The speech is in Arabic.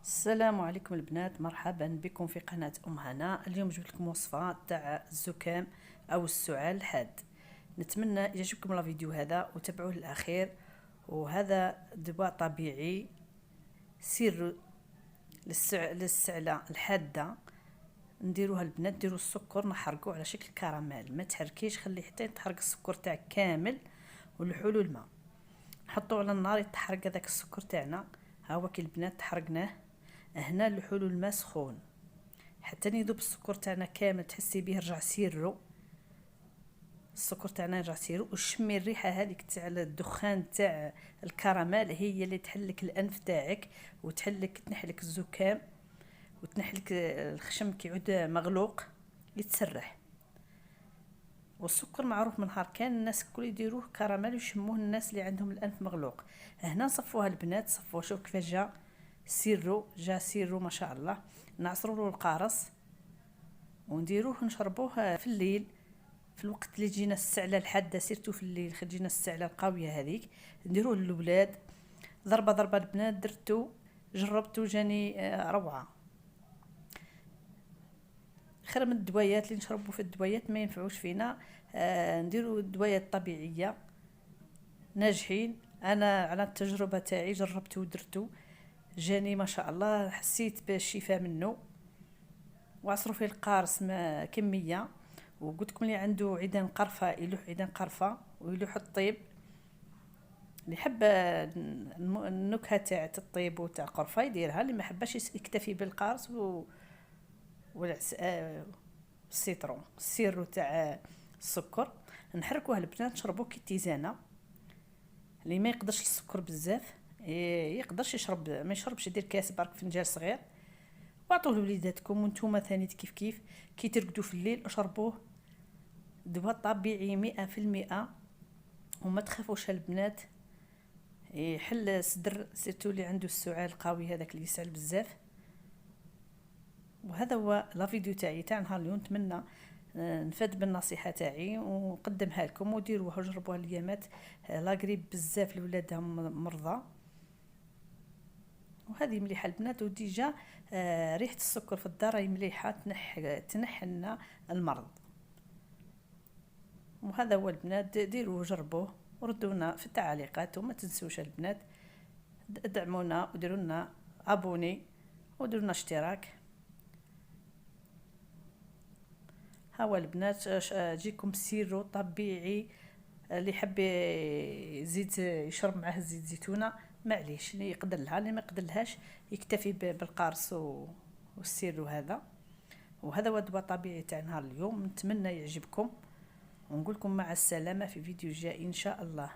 السلام عليكم البنات، مرحبا بكم في قناة ام هنا. اليوم جبت لكم وصفة تاع الزكام او السعال الحاد. نتمنى يعجبكم الفيديو هذا وتابعوه للاخير. وهذا دواء طبيعي سر للسعلة الحادة. نديروها البنات، ديروا السكر نحرقوه على شكل كراميل، ما تحركيش، خليه حتى يتحرق السكر تاعك كامل ولحولو الماء. نحطوه على النار يتحرق هذاك السكر تاعنا. ها هو كي البنات تحرقناه هنا، لحولو الماء سخون حتى يذوب السكر تاعنا كامل، تحسي به رجع سيرو، السكر تاعنا يرجع سيرو. وشمي الريحه هذيك تاع الدخان تاع الكراميل، هي اللي تحلك الانف تاعك تنحلك الزكام وتنحلك الخشم كي يعود مغلوق يتسرح. والسكر معروف من نهار كان الناس الكل يديروه كراميل ويشموه الناس اللي عندهم الانف مغلوق. هنا صفوها البنات، صفوه، شوف كيفاش جا سيرو ما شاء الله. نعصروا له القارص ونديروه نشربوه في الليل، في الوقت اللي تجينا السعله الحاده، سيرتو في الليل تجينا السعله القويه هذيك، نديروه للولاد ضربه البنات. درتو جربتو جاني روعه. خير من الدويات اللي نشربوا، في الدويات ما ينفعوش فينا. نديروا الدويات طبيعيه ناجحين. انا على التجربه تاعي جربته ودرتو، جاني ما شاء الله، حسيت بالشفاء منه. وعصروا فيه القارص كميه. وقلت لكم اللي عنده عيدان قرفه يلوح عيدان قرفه ويلوح الطيب، اللي يحب النكهه تاع الطيب وتاع القرفه يديرها، اللي ما حباش يكتفي بالقارص والسيترون السيرو تاع السكر. نحركوها البنات نشربوه كي تيزانه. اللي ما يقدرش السكر بزاف يقدرش يشرب، ما يشربش، يدير كاس برك فنجان صغير واعطوه لوليداتكم. وانتوما ثاني كيف كي ترقدوا في الليل اشربوه. دواء طبيعي 100%، وما تخافوش البنات، يحل صدر سيرتو اللي عنده السعال القوي هذاك اللي يسعل بزاف. وهذا هو لا فيديو تاعي تاع نهار اليوم. نتمنى نفاد بالنصيحه تاعي ونقدمها لكم وديروها وجربوها الايامات. لا قريب بزاف لولادهم مرضى. وهذه مليحه البنات، وديجا ريحه السكر في الدار هي مليحه، تنح لنا المرض. وهذا هو البنات، ديروا وجربوه وردونا في التعليقات. وما تنسوش البنات ادعمونا وديروا لنا ابوني وديروا لنا اشتراك. ها هو البنات، جيكم سيرو طبيعي. اللي يحب يزيد يشرب معاه زيت زيتونه معليش، اللي يقدر لها، اللي ما يقدر لهاش يكتفي بالقارص والسيرو هذا. وهذا هو الدواء الطبيعي تاع نهار اليوم. نتمنى يعجبكم ونقول لكم مع السلامه في فيديو جاي ان شاء الله.